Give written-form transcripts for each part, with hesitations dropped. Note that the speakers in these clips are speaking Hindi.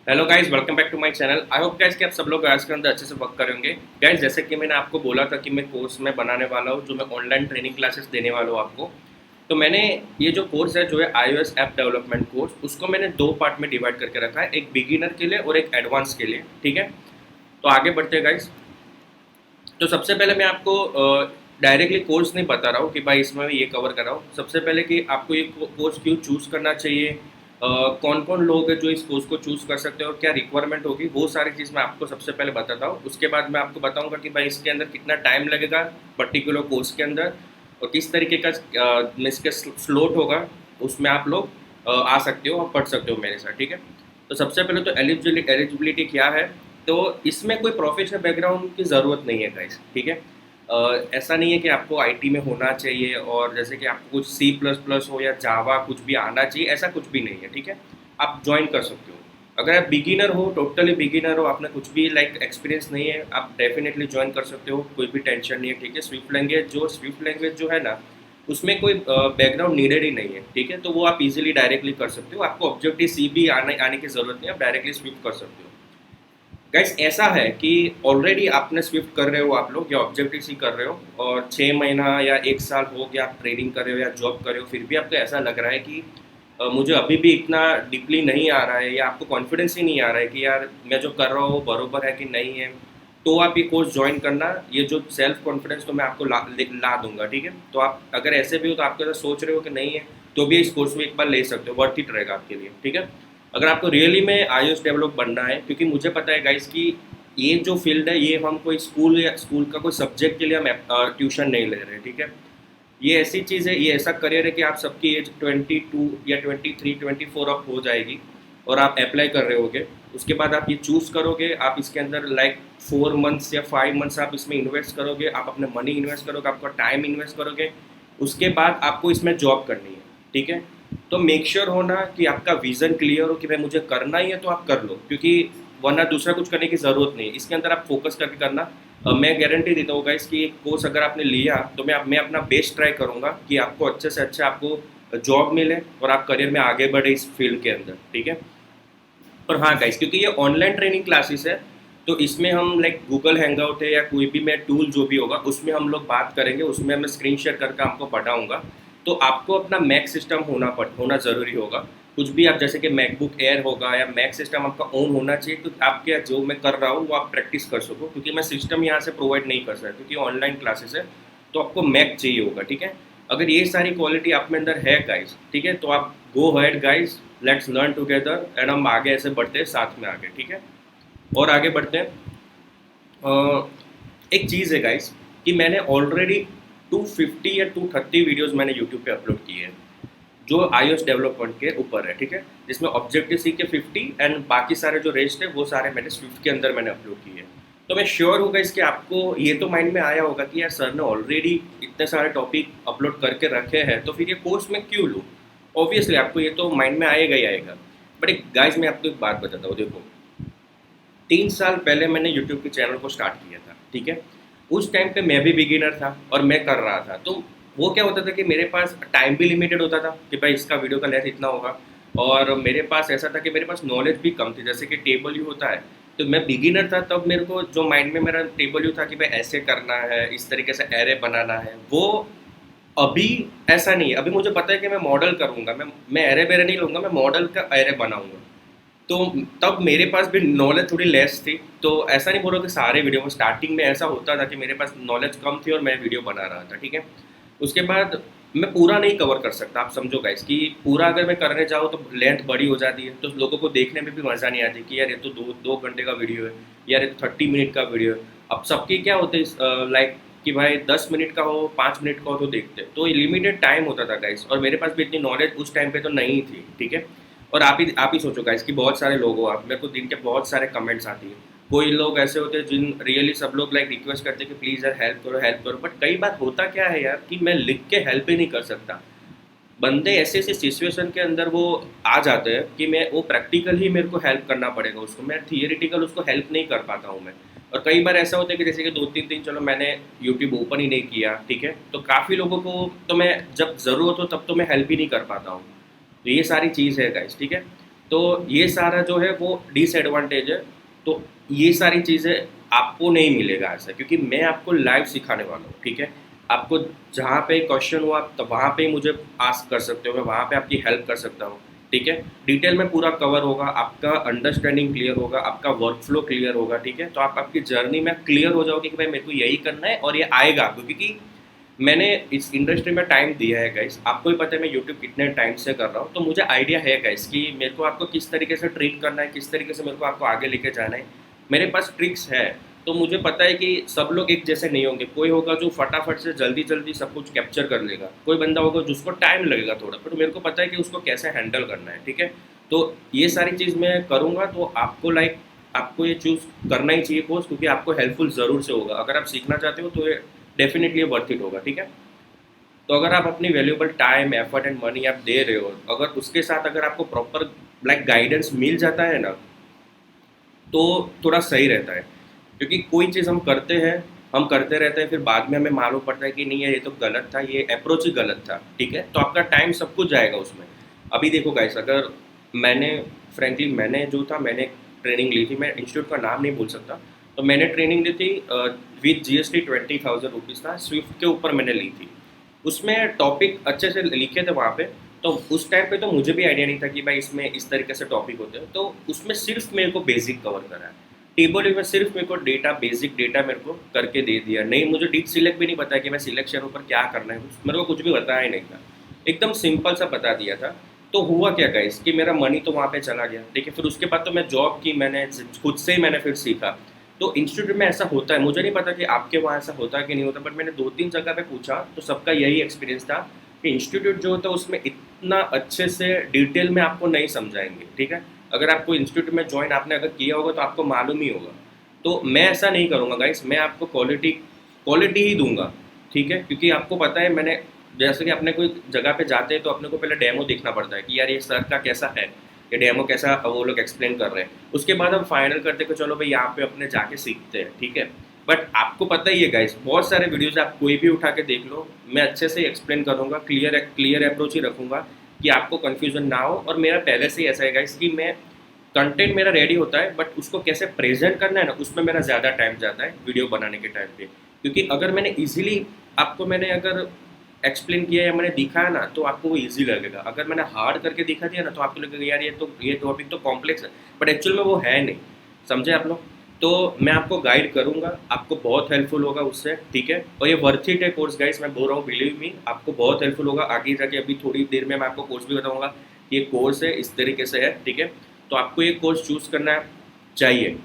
Hello guys, welcome back to my channel. I hope guys कि आप सब लोग आज के अंदर अच्छे से वर्क करेंगे। गाइस, जैसे कि मैंने आपको बोला था कि मैं कोर्स में बनाने वाला हूँ, जो मैं ऑनलाइन ट्रेनिंग क्लासेस देने वाला हूँ आपको। तो मैंने ये जो कोर्स है, जो है iOS ऐप डेवलपमेंट कोर्स, उसको मैंने दो पार्ट में डिवाइड करके रखा है, एक बिगिनर के लिए और एक एडवांस के लिए। ठीक है, तो आगे बढ़ते हैं गाइस। तो सबसे पहले मैं आपको डायरेक्टली कोर्स नहीं बता रहा हूँ कि भाई इसमें मैं ये कवर कर रहा हूँ। सबसे पहले कि आपको ये कोर्स क्यों चूज़ करना चाहिए, कौन कौन लोग हैं जो इस कोर्स को चूज़ कर सकते हैं और क्या रिक्वायरमेंट होगी, वो सारी चीज़ मैं आपको सबसे पहले बताता हूँ। उसके बाद मैं आपको बताऊँगा कि भाई इसके अंदर कितना टाइम लगेगा पर्टिकुलर कोर्स के अंदर, और किस तरीके का इसके स्लॉट होगा, उसमें आप लोग आ सकते हो और पढ़ सकते हो मेरे साथ। ठीक है, तो सबसे पहले तो एलिजिबिलिटी क्या है। तो इसमें कोई प्रोफेशनल बैकग्राउंड की ज़रूरत नहीं है गाइस। ठीक है, ऐसा नहीं है कि आपको आईटी में होना चाहिए और जैसे कि आपको कुछ सी प्लस प्लस हो या जावा कुछ भी आना चाहिए, ऐसा कुछ भी नहीं है। ठीक है, आप ज्वाइन कर सकते हो। अगर आप बिगिनर हो, टोटली बिगिनर हो, आपने कुछ भी लाइक एक्सपीरियंस नहीं है, आप डेफिनेटली ज्वाइन कर सकते हो, कोई भी टेंशन नहीं है। ठीक है, स्विफ्ट लैंग्वेज जो है ना, उसमें कोई बैकग्राउंड नीडेड ही नहीं है। ठीक है, तो वो आप इजीली डायरेक्टली कर सकते हो, आपको ऑब्जेक्टिव सी भी आने आने की ज़रूरत नहीं है, आप डायरेक्टली स्विफ्ट कर सकते हो। गाइस, ऐसा है कि ऑलरेडी आपने स्विफ्ट कर रहे हो आप लोग, या ऑब्जेक्टिव सी कर रहे हो, और 6 महीना या 1 साल हो गया आप ट्रेनिंग कर रहे हो या जॉब कर रहे हो, फिर भी आपको ऐसा लग रहा है कि मुझे अभी भी इतना डीपली नहीं आ रहा है, या आपको कॉन्फिडेंस ही नहीं आ रहा है कि यार मैं जो कर रहा हूँ वो बरोबर है कि नहीं है, तो आप ये कोर्स ज्वाइन करना। ये जो सेल्फ कॉन्फिडेंस तो मैं आपको ला दूंगा। ठीक है, तो आप अगर ऐसे भी हो, तो आपके साथ सोच रहे हो कि नहीं है, तो भी इस कोर्स में एक बार ले सकते हो, वर्थ इट रहेगा आपके लिए। ठीक है, अगर आपको रियली में iOS डेवलप बनना है, क्योंकि मुझे पता है गाइस कि ये जो फील्ड है, ये हम कोई स्कूल या स्कूल का कोई सब्जेक्ट के लिए हम ट्यूशन नहीं ले रहे। ठीक है, ये ऐसी चीज़ है, ये ऐसा करियर है कि आप सबकी एज 22 या 23 24 अप हो जाएगी और आप अप्लाई कर रहे होगे। उसके बाद आप ये चूज़ करोगे, आप इसके अंदर लाइक 4 मंथ्स या 5 मंथ्स आप इसमें इन्वेस्ट करोगे, आप अपने मनी इन्वेस्ट करोगे, आपका टाइम इन्वेस्ट करोगे। उसके बाद आपको इसमें जॉब करनी है। ठीक है, तो मेक श्योर होना कि आपका विज़न क्लियर हो कि भाई मुझे करना ही है, तो आप कर लो, क्योंकि वरना दूसरा कुछ करने की ज़रूरत नहीं है। इसके अंदर आप फोकस करके करना। मैं गारंटी देता हूँ गाइस कि एक कोर्स अगर आपने लिया, तो मैं अपना बेस्ट ट्राई करूँगा कि आपको अच्छे से अच्छा आपको जॉब मिले और आप करियर में आगे बढ़े इस फील्ड के अंदर। ठीक है, और हाँ गाइस, क्योंकि ये ऑनलाइन ट्रेनिंग क्लासेस है, तो इसमें हम लाइक गूगल हैंगआउट है या कोई भी मैं टूल जो भी होगा, उसमें हम लोग बात करेंगे, उसमें मैं स्क्रीन शेयर करके आपको पढ़ाऊँगा। तो आपको अपना मैक सिस्टम होना ज़रूरी होगा। कुछ भी आप जैसे कि मैकबुक एयर होगा या मैक सिस्टम आपका ऑन होना चाहिए, तो आपके जो मैं कर रहा हूँ वो आप प्रैक्टिस कर सको, क्योंकि मैं सिस्टम यहाँ से प्रोवाइड नहीं कर सकता, क्योंकि ऑनलाइन क्लासेस है, तो आपको मैक चाहिए होगा। ठीक है, अगर ये सारी क्वालिटी आप में अंदर है गाइस, ठीक है, तो आप go ahead guys, let's learn together and हम आगे ऐसे बढ़ते हैं साथ में आगे। ठीक है, और आगे बढ़ते हैं। एक चीज़ है गाइस कि मैंने ऑलरेडी 250 या 230 वीडियोस मैंने यूट्यूब पे अपलोड किए हैं, जो iOS डेवलपमेंट के ऊपर है। ठीक है, जिसमें ऑब्जेक्टिव सी के 50 एंड बाकी सारे जो रेस्ट है वो सारे मैंने स्विफ्ट के अंदर मैंने अपलोड किए हैं। तो मैं श्योर हूँ गाइस कि आपको ये तो माइंड में आया होगा कि यार सर ने ऑलरेडी इतने सारे टॉपिक अपलोड करके रखे हैं, तो फिर ये कोर्स में क्यों लूँ। ऑब्वियसली आपको ये तो माइंड में आएगा ही आएगा। बट एक गाइस, मैं आपको एक बात बताता हूँ। देखो, 3 साल पहले मैंने यूट्यूब के चैनल को स्टार्ट किया था। ठीक है, उस टाइम पे मैं भी बिगिनर था और मैं कर रहा था, तो वो क्या होता था कि मेरे पास टाइम भी लिमिटेड होता था कि भाई इसका वीडियो का लेंथ इतना होगा, और मेरे पास ऐसा था कि मेरे पास नॉलेज भी कम थी। जैसे कि टेबल यू होता है, तो मैं बिगिनर था, तब मेरे को जो माइंड में मेरा टेबल यू था कि भाई ऐसे करना है, इस तरीके से एरे बनाना है, वो अभी ऐसा नहीं है। अभी मुझे पता है कि मैं मॉडल करूँगा, मैं एरे बेरे नहीं लूँगा, मैं मॉडल का एरे बनाऊँगा। तो तब मेरे पास भी नॉलेज थोड़ी लेस थी, तो ऐसा नहीं बोल रहा कि सारे वीडियो में स्टार्टिंग में ऐसा होता था कि मेरे पास नॉलेज कम थी और मैं वीडियो बना रहा था। ठीक है, उसके बाद मैं पूरा नहीं कवर कर सकता। आप समझो गाइस कि पूरा अगर मैं करने जाऊँ तो लेंथ बड़ी हो जाती है, तो लोगों को देखने में भी मज़ा नहीं आती कि यार ये तो दो दो घंटे का वीडियो है, यार ये तो 30 मिनट का वीडियो है। अब सबकी क्या होते हैं लाइक कि भाई 10 मिनट का हो, 5 मिनट का हो, तो देखते हैं। तो लिमिटेड टाइम होता था गाइस, और मेरे पास भी इतनी नॉलेज उस टाइम पे तो नहीं थी। ठीक है, और आप ही सोचो गाइस कि बहुत सारे लोग हो आप, मेरे को दिन के बहुत सारे कमेंट्स आती है। कोई लोग ऐसे होते हैं जिन रियली सब लोग लाइक रिक्वेस्ट करते हैं कि प्लीज़ यार हेल्प करो, बट कई बार होता क्या है यार कि मैं लिख के हेल्प ही नहीं कर सकता। बंदे ऐसे ऐसे सिचुएशन के अंदर वो आ जाते हैं कि मैं वो प्रैक्टिकल ही मेरे को हेल्प करना पड़ेगा उसको, मैं थियरिटिकल उसको हेल्प नहीं कर पाता हूँ मैं। और कई बार ऐसा होता है कि जैसे कि 2 3 दिन चलो मैंने यूट्यूब ओपन ही नहीं किया, ठीक है, तो काफ़ी लोगों को तो मैं जब ज़रूरत हो तब तो मैं हेल्प ही नहीं कर पाता हूँ। तो ये सारी चीज़ है गाइस। ठीक है, तो ये सारा जो है वो डिसएडवांटेज है। तो ये सारी चीज़ें आपको नहीं मिलेगा ऐसा, क्योंकि मैं आपको लाइव सिखाने वाला हूँ, ठीक है। आपको जहाँ पे क्वेश्चन हो आप तो वहाँ पे ही मुझे आस्क कर सकते हो, मैं वहाँ पे आपकी हेल्प कर सकता हूँ, ठीक है। डिटेल में पूरा कवर होगा, आपका अंडरस्टैंडिंग क्लियर होगा, आपका वर्क फ्लो क्लियर होगा, ठीक है। तो आप आपकी जर्नी में क्लियर हो जाओगे कि भाई मेरे को यही करना है और ये आएगा आपको, क्योंकि मैंने इस इंडस्ट्री में टाइम दिया है गाइस। आपको भी पता है मैं यूट्यूब कितने टाइम से कर रहा हूँ, तो मुझे आइडिया है गाइस कि मेरे को आपको किस तरीके से ट्रीट करना है, किस तरीके से मेरे को आपको आगे लेके जाना है। मेरे पास ट्रिक्स है। तो मुझे पता है कि सब लोग एक जैसे नहीं होंगे। कोई होगा जो फटाफट से जल्दी जल्दी सब कुछ कैप्चर कर लेगा, कोई बंदा होगा जिसको टाइम लगेगा थोड़ा, बट मेरे को पता है कि उसको कैसे हैंडल करना है, ठीक है। तो ये सारी चीज़ मैं करूँगा, तो आपको आपको ये चूज़ करना ही चाहिए कोर्स, क्योंकि आपको हेल्पफुल ज़रूर से होगा। अगर आप सीखना चाहते हो तो ये डेफिनेटली वर्थ इट होगा, ठीक है। तो अगर आप अपनी valuable time, effort and money आप दे रहे हो, अगर उसके साथ अगर आपको प्रॉपर गाइडेंस मिल जाता है ना, तो थोड़ा सही रहता है। क्योंकि कोई चीज़ हम करते हैं, हम करते रहते हैं, फिर बाद में हमें मालूम पड़ता है कि नहीं है ये तो गलत था, ये अप्रोच ही गलत था, ठीक है। तो आपका टाइम सब कुछ जाएगा उसमें। अभी देखो गाइस, अगर मैंने फ्रेंकली मैंने जो था मैंने ट्रेनिंग ली थी, मैं इंस्टीट्यूट का नाम नहीं बोल सकता। तो मैंने ट्रेनिंग ली थी विद GST 20,000 रुपीज़ था, स्विफ्ट के ऊपर मैंने ली थी। उसमें टॉपिक अच्छे से लिखे थे वहाँ पे। तो उस टाइम पे तो मुझे भी आइडिया नहीं था कि भाई इसमें इस तरीके से टॉपिक होते हैं। तो उसमें सिर्फ मेरे को बेसिक कवर करा है। टेबल में सिर्फ मेरे को डेटा, बेसिक डेटा मेरे को करके दे दिया। नहीं, मुझे डीप सिलेक्ट भी नहीं पता कि मैं सिलेक्शन ऊपर क्या करना है, मेरे को कुछ भी बताया ही नहीं था। एकदम सिंपल सा बता दिया था। तो हुआ क्या गाइस कि मेरा मनी तो वहाँ पे चला गया, ठीक है। फिर उसके बाद तो मैं जॉब की, मैंने खुद से ही मैंने फिर सीखा। तो इंस्टीट्यूट में ऐसा होता है, मुझे नहीं पता कि आपके वहाँ ऐसा होता है कि नहीं होता, बट मैंने 2-3 जगह पे पूछा तो सबका यही एक्सपीरियंस था कि इंस्टीट्यूट जो होता है उसमें इतना अच्छे से डिटेल में आपको नहीं समझाएंगे, ठीक है। अगर आपको इंस्टीट्यूट में ज्वाइन आपने अगर किया होगा तो आपको मालूम ही होगा। तो मैं ऐसा नहीं करूँगा गाइस, मैं आपको क्वालिटी क्वालिटी ही दूंगा, ठीक है। क्योंकि आपको पता है, मैंने जैसे कि अपने कोई जगह पे जाते हैं तो अपने को पहले डेमो देखना पड़ता है कि यार ये सर का कैसा है, ये डेमो कैसा वो लोग एक्सप्लेन कर रहे हैं। उसके बाद हम फाइनल करते हैं कि चलो भाई यहाँ पे अपने जाके सीखते हैं, ठीक है। बट आपको पता ही है गाइस, बहुत सारे वीडियोज आप कोई भी उठा के देख लो, मैं अच्छे से एक्सप्लेन करूँगा, क्लियर क्लियर अप्रोच ही रखूँगा कि आपको कन्फ्यूजन ना हो। और मेरा पहले से ही ऐसा है गाइस कि मैं कंटेंट मेरा रेडी होता है, बट उसको कैसे प्रेजेंट करना है ना, उसमें मेरा ज़्यादा टाइम जाता है वीडियो बनाने के टाइम पे। क्योंकि अगर मैंने इजीली आपको मैंने अगर एक्सप्लेन किया या मैंने दिखाया ना, तो आपको वो ईजी लगेगा। अगर मैंने हार्ड करके दिखा दिया ना, तो आपको लगेगा यार ये टॉपिक तो कॉम्प्लेक्स है, बट एक्चुअल में वो है नहीं। समझे आप लोग। तो मैं आपको गाइड करूंगा, आपको बहुत हेल्पफुल होगा उससे, ठीक है। और ये वर्थ इट है कोर्स गाइस, मैं बोल रहा हूँ, बिलीव मी, आपको बहुत हेल्पफुल होगा आगे जाके। अभी थोड़ी देर में मैं आपको कोर्स भी बताऊंगा कि ये कोर्स है इस तरीके से है, ठीक है। तो आपको ये कोर्स चूज़ करना चाहिए।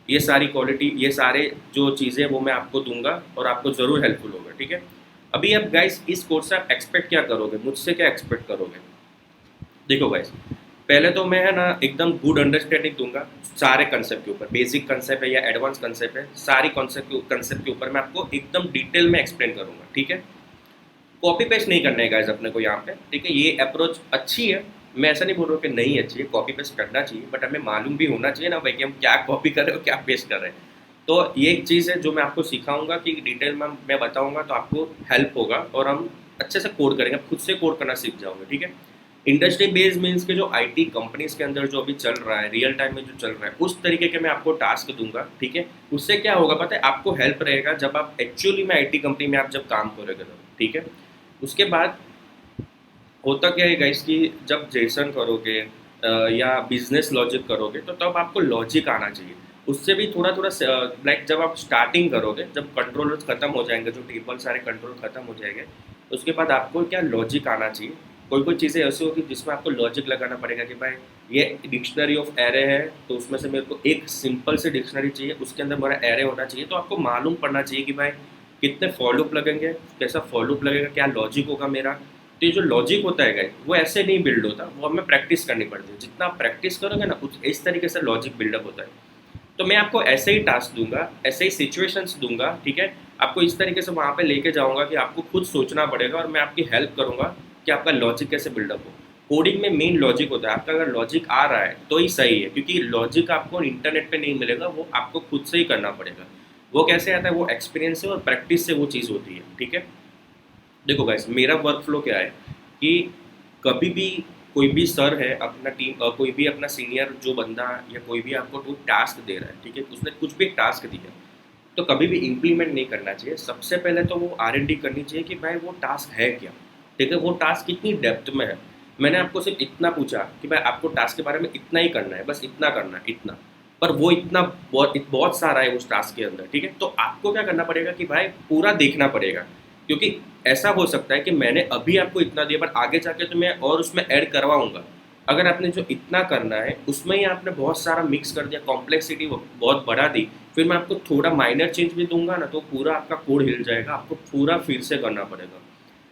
ये सारी क्वालिटी, ये सारे जो चीज़ें वो मैं आपको दूंगा और आपको ज़रूर हेल्पफुल होगा, ठीक है। अभी अब गाइस इस कोर्स से आप एक्सपेक्ट क्या करोगे, मुझसे क्या एक्सपेक्ट करोगे। देखो गाइस, पहले तो मैं है ना एकदम गुड अंडरस्टैंडिंग दूंगा सारे कंसेप्ट के ऊपर। बेसिक कंसेप्ट है या एडवांस कंसेप्ट है, सारी कंसेप्ट के ऊपर मैं आपको एकदम डिटेल में एक्सप्लेन करूंगा, ठीक है। कॉपी पेस्ट नहीं करना है गाइस अपने को यहाँ पे, ठीक है। ये अप्रोच अच्छी है, मैं ऐसा नहीं बोल रहा हूँ कि नहीं अच्छी है, कॉपी पेस्ट करना चाहिए, बट हमें मालूम भी होना चाहिए ना भाई कि हम क्या कॉपी कर रहे हो, क्या पेस्ट कर रहे हैं। तो ये एक चीज़ है जो मैं आपको सिखाऊंगा कि डिटेल में मैं बताऊंगा, तो आपको हेल्प होगा और हम अच्छे से कोड करेंगे, खुद से कोड करना सीख जाओगे, ठीक है। इंडस्ट्री बेस्ड मीन्स के जो IT कंपनीज के अंदर जो अभी चल रहा है, रियल टाइम में जो चल रहा है, उस तरीके के मैं आपको टास्क दूंगा, ठीक है। उससे क्या होगा पता है, आपको हेल्प रहेगा जब आप एक्चुअली में IT कंपनी में आप जब काम करोगे तो, ठीक है। उसके बाद होता क्या है गाइस कि जब जेसन करोगे या बिजनेस लॉजिक करोगे, तो तब आपको लॉजिक आना चाहिए। उससे भी थोड़ा थोड़ा जब आप स्टार्टिंग करोगे, जब कंट्रोलर्स खत्म हो जाएंगे, जो टेबल सारे कंट्रोल खत्म हो जाएंगे, उसके बाद आपको क्या लॉजिक आना चाहिए। कोई कोई चीज़ें ऐसी होगी जिसमें आपको लॉजिक लगाना पड़ेगा कि भाई ये डिक्शनरी ऑफ एरे है, तो उसमें से मेरे को एक सिंपल से डिक्शनरी चाहिए, उसके अंदर मेरा एरे होना चाहिए। तो आपको मालूम पड़ना चाहिए कि भाई कितने फॉलोअप लगेंगे, कैसा फॉलोअप लगेगा, क्या लॉजिक होगा मेरा। तो ये जो लॉजिक होता है गाइस, वो ऐसे नहीं बिल्ड होता, वो हमें प्रैक्टिस करनी पड़ती है। जितना आप प्रैक्टिस करोगे ना, कुछ इस तरीके से लॉजिक बिल्डअप होता है। तो मैं आपको ऐसे ही टास्क दूंगा, ऐसे ही सिचुएशंस दूंगा, ठीक है। आपको इस तरीके से वहाँ पे लेके जाऊंगा कि आपको खुद सोचना पड़ेगा, और मैं आपकी हेल्प करूंगा कि आपका लॉजिक कैसे बिल्डअप हो। कोडिंग में मेन लॉजिक होता है, आपका अगर लॉजिक आ रहा है तो ही सही है, क्योंकि लॉजिक आपको इंटरनेट पे नहीं मिलेगा, वो आपको खुद से ही करना पड़ेगा। वो कैसे आता है, वो एक्सपीरियंस से और प्रैक्टिस से वो चीज़ होती है, ठीक है। देखो गाइस, मेरा वर्क फ्लो क्या है कि कभी भी कोई भी सर है अपना टीम, कोई भी अपना सीनियर जो बंदा या कोई भी आपको कोई टास्क दे रहा है, ठीक है, उसने कुछ भी टास्क दिया तो कभी भी इम्प्लीमेंट नहीं करना चाहिए। सबसे पहले तो वो R&D करनी चाहिए कि भाई वो टास्क है क्या, ठीक है, वो टास्क कितनी डेप्थ में है। मैंने आपको सिर्फ इतना पूछा कि भाई आपको टास्क के बारे में इतना ही करना है, बस इतना करना है, इतना, पर वो इतना बहुत बहुत सारा है उस टास्क के अंदर, ठीक है। तो आपको क्या करना पड़ेगा कि भाई पूरा देखना पड़ेगा, क्योंकि ऐसा हो सकता है कि मैंने अभी आपको इतना दिया पर आगे जाके तो मैं और उसमें ऐड करवाऊंगा। अगर आपने जो इतना करना है उसमें ही आपने बहुत सारा मिक्स कर दिया, कॉम्प्लेक्सिटी बहुत बढ़ा दी, फिर मैं आपको थोड़ा माइनर चेंज भी दूंगा ना तो पूरा आपका कोड हिल जाएगा, आपको पूरा फिर से करना पड़ेगा।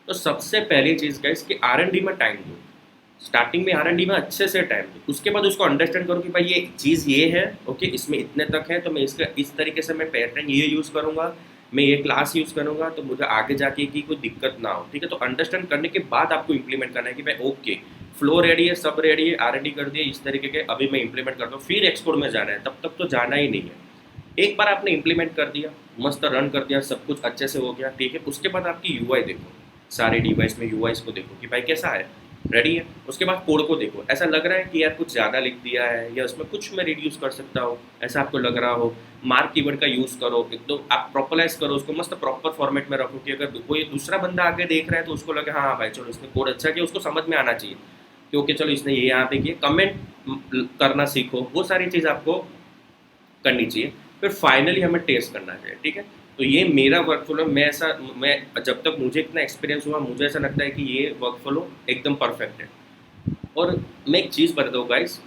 तो सबसे पहली चीज़ गाइस कि R&D में टाइम दो, स्टार्टिंग में R&D में अच्छे से टाइम दो, उसके बाद उसको अंडरस्टैंड करो कि भाई ये चीज़ ये है, ओके, इसमें इतने तक है तो मैं इसका इस तरीके से मैं पैटर्न ये यूज़ करूँगा, मैं ये क्लास यूज़ करूँगा तो मुझे आगे जाके की कोई दिक्कत ना हो, ठीक है। तो अंडरस्टैंड करने के बाद आपको इम्प्लीमेंट करना है कि भाई ओके फ्लो रेडी है, सब रेडी है, R&D कर दिए इस तरीके के, अभी मैं इंप्लीमेंट करता हूँ, फिर एक्सपोर्ट में जाना है, तब तक तो जाना ही नहीं है। एक बार आपने इंप्लीमेंट कर दिया, मस्त रन कर दिया, सब कुछ अच्छे से हो गया, ठीक है, उसके बाद आपकी UI देखो, सारे डिवाइस में UIs को देखो कि भाई कैसा है, रेडी है। उसके बाद कोड को देखो, ऐसा लग रहा है कि यार कुछ ज़्यादा लिख दिया है या उसमें कुछ मैं रिड्यूस कर सकता हूँ, ऐसा आपको लग रहा हो, मार्क कीवर्ड का यूज़ करो, एक तो आप प्रॉपरलाइज करो उसको, मस्त प्रॉपर फॉर्मेट में रखो कि अगर कोई दूसरा बंदा आगे देख रहा है तो उसको लगे हाँ हाँ भाई चलो इसने कोड अच्छा किया, उसको समझ में आना चाहिए कि ओके चलो इसने ये यहाँ पे किया। कमेंट करना सीखो, वो सारी चीज़ आपको करनी चाहिए। फिर फाइनली हमें टेस्ट करना चाहिए, ठीक है। तो ये मेरा वर्क फ्लो, मैं जब तक मुझे इतना एक्सपीरियंस हुआ मुझे ऐसा लगता है कि ये वर्क फ्लो एकदम परफेक्ट है। और मैं एक चीज़ बताता हूँ गाइस,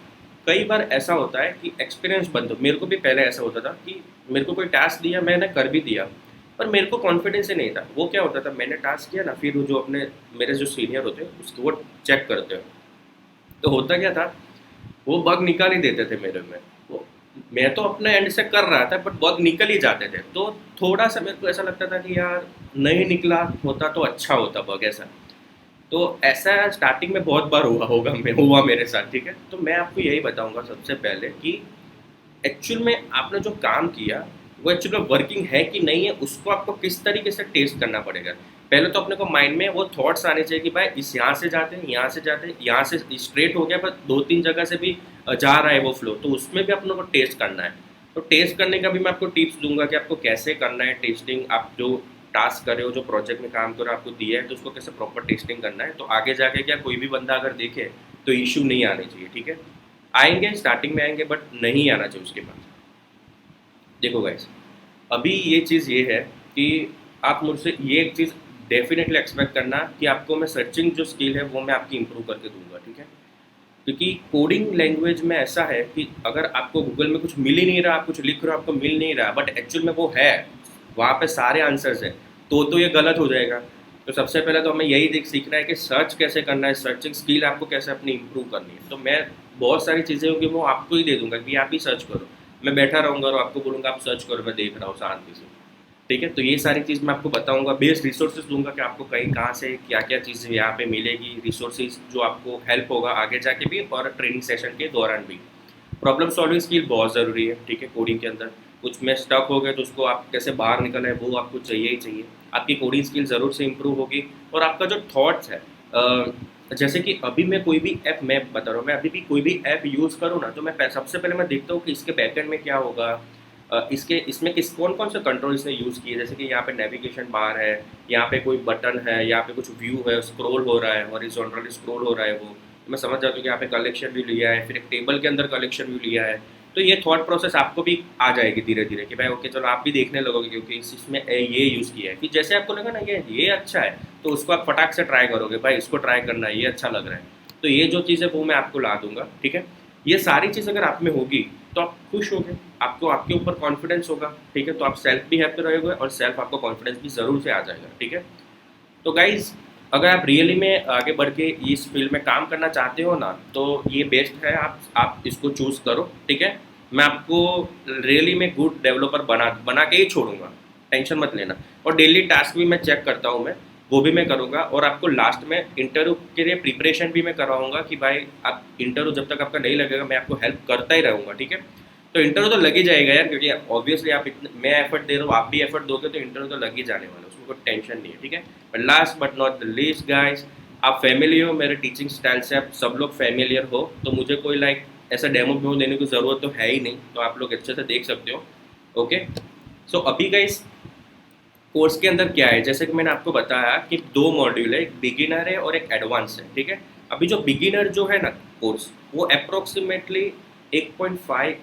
कई बार ऐसा होता है कि एक्सपीरियंस बनता हो, मेरे को भी पहले ऐसा होता था कि मेरे को कोई टास्क दिया मैंने कर भी दिया पर मेरे को कॉन्फिडेंस ही नहीं था। वो क्या होता था, मैंने टास्क किया ना, फिर वो जो अपने मेरे जो सीनियर होते हैं उसको वो चेक करते हो, तो होता क्या था, वो बग निकाल ही देते थे मेरे में। वो मैं तो अपने एंड से कर रहा था बट बग निकल ही जाते थे, तो थोड़ा सा मेरे को ऐसा लगता था कि यार नहीं निकला होता तो अच्छा होता बग ऐसा। तो ऐसा स्टार्टिंग में बहुत बार हुआ मेरे साथ, ठीक है। तो मैं आपको यही बताऊंगा सबसे पहले कि एक्चुअल में आपने जो काम किया वो एक्चुअल में वर्किंग है कि नहीं है, उसको आपको किस तरीके से टेस्ट करना पड़ेगा। पहले तो अपने को माइंड में वो थॉट्स आने चाहिए कि भाई इस यहाँ से जाते हैं, यहाँ से जाते हैं, यहाँ से स्ट्रेट हो गया पर दो तीन जगह से भी जा रहा है वो फ्लो, तो उसमें भी अपने को टेस्ट करना है। तो टेस्ट करने का भी मैं आपको टिप्स दूंगा कि आपको कैसे करना है टेस्टिंग। आप जो टास्क कर रहे हो, जो प्रोजेक्ट में काम करो आपको दिया है, तो उसको कैसे प्रॉपर टेस्टिंग करना है, तो आगे जाके क्या कोई भी बंदा अगर देखे तो इशू नहीं आने चाहिए, ठीक है। आएंगे स्टार्टिंग में आएंगे बट नहीं आना चाहिए उसके बाद। देखो गाइस, अभी ये चीज़ ये है कि आप मुझसे ये एक चीज़ डेफिनेटली एक्सपेक्ट करना कि आपको मैं सर्चिंग जो स्किल है वो मैं आपकी इंप्रूव करके दूंगा, ठीक है। क्योंकि कोडिंग लैंग्वेज में ऐसा है कि अगर आपको गूगल में कुछ मिल ही नहीं रहा, आप कुछ लिख रहे हो आपको मिल नहीं रहा बट एक्चुअल में वो है, वहाँ पे सारे आंसर्स हैं, तो ये गलत हो जाएगा। तो सबसे पहले तो हमें यही सीखना है कि सर्च कैसे करना है, सर्चिंग स्किल आपको कैसे अपनी इंप्रूव करनी है। तो मैं बहुत सारी चीज़ें होंगी वो आपको ही दे दूंगा कि आप ही सर्च करो, मैं बैठा रहूँगा और आपको बोलूँगा आप सर्च करो, मैं देख रहा हूँ शांति से, ठीक है। तो ये सारी चीज़ मैं आपको बताऊंगा, बेस्ट रिसोर्सेज दूंगा कि आपको कहीं कहाँ से क्या क्या चीज़ें यहाँ पे मिलेगी, रिसोर्सेज जो आपको हेल्प होगा आगे जाके भी और ट्रेनिंग सेशन के दौरान भी। प्रॉब्लम सॉल्विंग स्किल बहुत ज़रूरी है, ठीक है। कोडिंग के अंदर कुछ में स्टक हो गए तो उसको आप कैसे बाहर निकल है वो आपको चाहिए ही चाहिए। आपकी कोडिंग स्किल ज़रूर से इम्प्रूव होगी। और आपका जो थॉट्स है, जैसे कि अभी मैं कोई भी ऐप, मैं बता रहा हूँ, मैं अभी भी कोई भी ऐप यूज़ करूँ ना तो मैं सबसे पहले मैं देखता हूँ कि इसके बैकएंड में क्या होगा, इसके इसमें कौन कौन से कंट्रोल इसने यूज़ किए। जैसे कि यहाँ पे नेविगेशन बार है, यहाँ पे कोई बटन है, यहाँ पे कुछ व्यू है, स्क्रॉल हो रहा है, हॉरिजॉन्टली स्क्रॉल हो रहा है, वो मैं समझ जाता हूँ कि यहाँ पे कलेक्शन व्यू लिया है, फिर एक टेबल के अंदर कलेक्शन व्यू लिया है। तो ये थॉट प्रोसेस आपको भी आ जाएगी धीरे धीरे कि भाई ओके चलो आप भी देखने लगोगे क्योंकि इसमें ये यूज़ किया है, कि जैसे आपको लगा ना ये अच्छा है तो उसको आप फटाक से ट्राई करोगे, भाई इसको ट्राई करना है, ये अच्छा लग रहा है। तो ये जो चीज़ है वो मैं आपको ला दूंगा, ठीक है। ये सारी चीज़ अगर आप में होगी तो आप खुश होगे, आपको आपके ऊपर कॉन्फिडेंस होगा, ठीक है। तो आप सेल्फ भी हैप्पी रहोगे और सेल्फ आपको कॉन्फिडेंस भी ज़रूर से आ जाएगा, ठीक है। तो गाइज अगर आप रियली में आगे बढ़ के इस फील्ड में काम करना चाहते हो ना तो ये बेस्ट है, आप इसको चूज़ करो, ठीक है। मैं आपको रियली में गुड डेवलपर बना बना के ही छोड़ूंगा, टेंशन मत लेना। और डेली टास्क भी मैं चेक करता हूँ, मैं वो भी मैं करूँगा और आपको लास्ट में इंटरव्यू के लिए प्रिपरेशन भी मैं करवाऊँगा कि भाई आप इंटरव्यू जब तक आपका नहीं लगेगा मैं आपको हेल्प करता ही रहूँगा, ठीक है। तो इंटरव्यू तो लग ही जाएगा यार, क्योंकि ऑब्वियसली आप इतने मैं एफर्ट दे रहा हूँ, आप भी एफर्ट दोगे तो इंटरव्यू तो लग ही जाने वाला है, उसमें कोई टेंशन नहीं है, ठीक है। But last but not the least guys, आप फैमिली हो मेरे टीचिंग स्टाइल से, आप सब लोग फैमिलियर हो, तो मुझे कोई ऐसा डेमो देने की ज़रूरत तो है ही नहीं, तो आप लोग अच्छे से देख सकते हो। ओके, सो अभी का इस कोर्स के अंदर क्या है, जैसे कि मैंने आपको बताया कि दो मॉड्यूल है, एक बिगिनर है और एक एडवांस है, ठीक है। अभी जो बिगिनर जो है ना कोर्स, वो अप्रोक्सीमेटली 1.5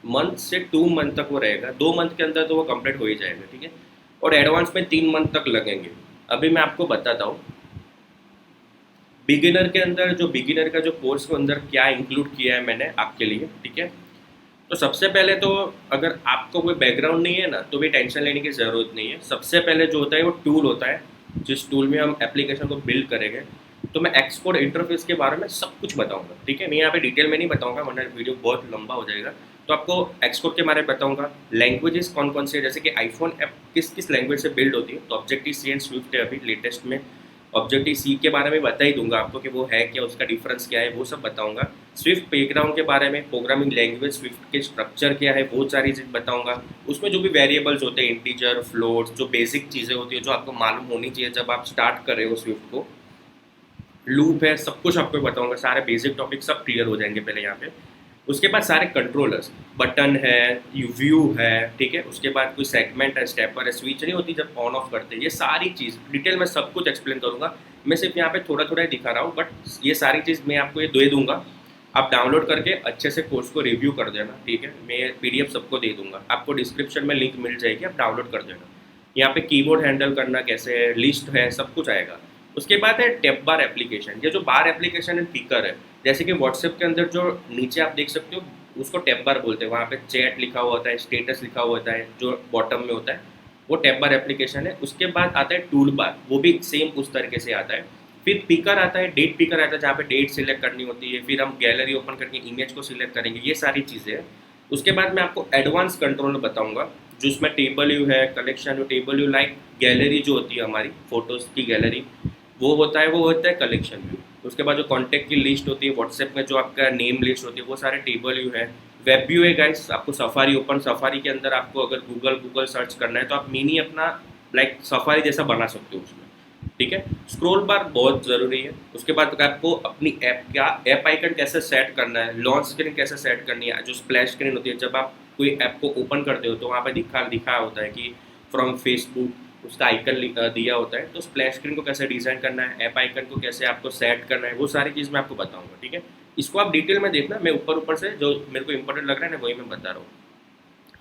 मंथ से 2 मंथ तक वो रहेगा, 2 मंथ के अंदर तो वो कंप्लीट हो ही जाएगा, ठीक है। और एडवांस में 3 मंथ तक लगेंगे। अभी मैं आपको बताता हूँ बिगिनर के अंदर, जो बिगिनर का जो कोर्स के अंदर क्या इंक्लूड किया है मैंने आपके लिए, ठीक है। तो सबसे पहले तो अगर आपको कोई बैकग्राउंड नहीं है ना, तो भी टेंशन लेने की ज़रूरत नहीं है। सबसे पहले जो होता है वो टूल होता है, जिस टूल में हम एप्लीकेशन को बिल्ड करेंगे। तो मैं एक्सपोर्ट इंटरफेस के बारे में सब कुछ बताऊंगा, ठीक है। मैं यहाँ पे डिटेल में नहीं बताऊंगा वरना वीडियो बहुत लंबा हो जाएगा। तो आपको एक्सपोर्ट के बारे में बताऊंगा, लैंग्वेजेस कौन कौन से है, जैसे कि आईफोन ऐप किस किस लैंग्वेज से बिल्ड होती है, तो ऑब्जेक्टिव सी एंड स्विफ्ट है अभी लेटेस्ट में। ऑब्जेक्टिव सी के बारे में बता ही दूंगा आपको कि वो है क्या, उसका डिफरेंस क्या है, वो सब बताऊंगा। स्विफ्ट बैकग्राउंड के बारे में, प्रोग्रामिंग लैंग्वेज स्विफ्ट के स्ट्रक्चर क्या है, वो सारी चीज़ बताऊंगा। उसमें जो भी वेरिएबल्स होते हैं, इंटीजर, फ्लोट्स, जो बेसिक चीज़ें होती है जो आपको मालूम होनी चाहिए जब आप स्टार्ट कर रहे हो स्विफ्ट को, लूप है, सब कुछ आपको बताऊंगा। सारे बेसिक टॉपिक सब क्लियर हो जाएंगे पहले यहाँ पे। उसके बाद सारे कंट्रोलर्स, बटन है, व्यू है, ठीक है। उसके बाद कोई सेगमेंट है, स्टेपर है, स्विच नहीं होती जब ऑन ऑफ करते हैं, ये सारी चीज़ डिटेल में सब कुछ एक्सप्लेन करूंगा। मैं सिर्फ यहाँ पे थोड़ा थोड़ा ही दिखा रहा हूँ, बट ये सारी चीज़ मैं आपको ये दे दूंगा। आप डाउनलोड करके अच्छे से कोर्स को रिव्यू कर देना, ठीक है। मैं पीडीएफ सबको दे दूंगा, आपको डिस्क्रिप्शन में लिंक मिल जाएगी, आप डाउनलोड कर देना। यहाँ पे कीबोर्ड हैंडल करना कैसे है, लिस्ट है, सब कुछ आएगा। उसके बाद है टैब बार एप्लीकेशन। ये जो बार एप्लीकेशन है पिकर है, जैसे कि व्हाट्सएप के अंदर जो नीचे आप देख सकते हो उसको टैब बार बोलते हैं। वहाँ पे चैट लिखा हुआ होता है, स्टेटस लिखा हुआ होता है, जो बॉटम में होता है वो टैब बार एप्लीकेशन है। उसके बाद आता है टूल बार, वो भी सेम उस तरीके से आता है। फिर पिकर आता है, डेट पिकर आता है जहाँ पे डेट सिलेक्ट करनी होती है, फिर हम गैलरी ओपन करके इमेज को सिलेक्ट करेंगे, ये सारी चीज़ें हैं। उसके बाद मैं आपको एडवांस कंट्रोल बताऊंगा, जिसमें टेबल व्यू है, collection view, table view like gallery जो होती है हमारी फोटोज़ की गैलरी, वो होता है कलेक्शन व्यू। उसके बाद जो कॉन्टैक्ट की लिस्ट होती है व्हाट्सएप में, जो आपका नेम लिस्ट होती है, वो सारे टेबल व्यू है। वेब व्यू है गाइस, आपको सफारी ओपन, सफारी के अंदर आपको अगर गूगल सर्च करना है तो आप मिनी अपना सफारी जैसा बना सकते हो उसमें, ठीक है। स्क्रॉल बार बहुत ज़रूरी है। उसके बाद आपको अपनी ऐप आइकन कैसे सेट करना है, लॉन्च स्क्रीन कैसे सेट करनी है, जो स्प्लैश स्क्रीन होती है जब आप कोई ऐप को ओपन करते हो तो वहाँ पे दिखा होता है कि फ्रॉम फेसबुक, उसका आइकन दिया होता है। तो स्प्लैश स्क्रीन को कैसे डिज़ाइन करना है, ऐप आइकन को कैसे आपको सेट करना है, वो सारी चीज़ मैं आपको बताऊंगा, ठीक है। इसको आप डिटेल में देखना, मैं ऊपर ऊपर से जो मेरे को इंपॉर्टेंट लग रहा है ना वही मैं बता रहा हूँ।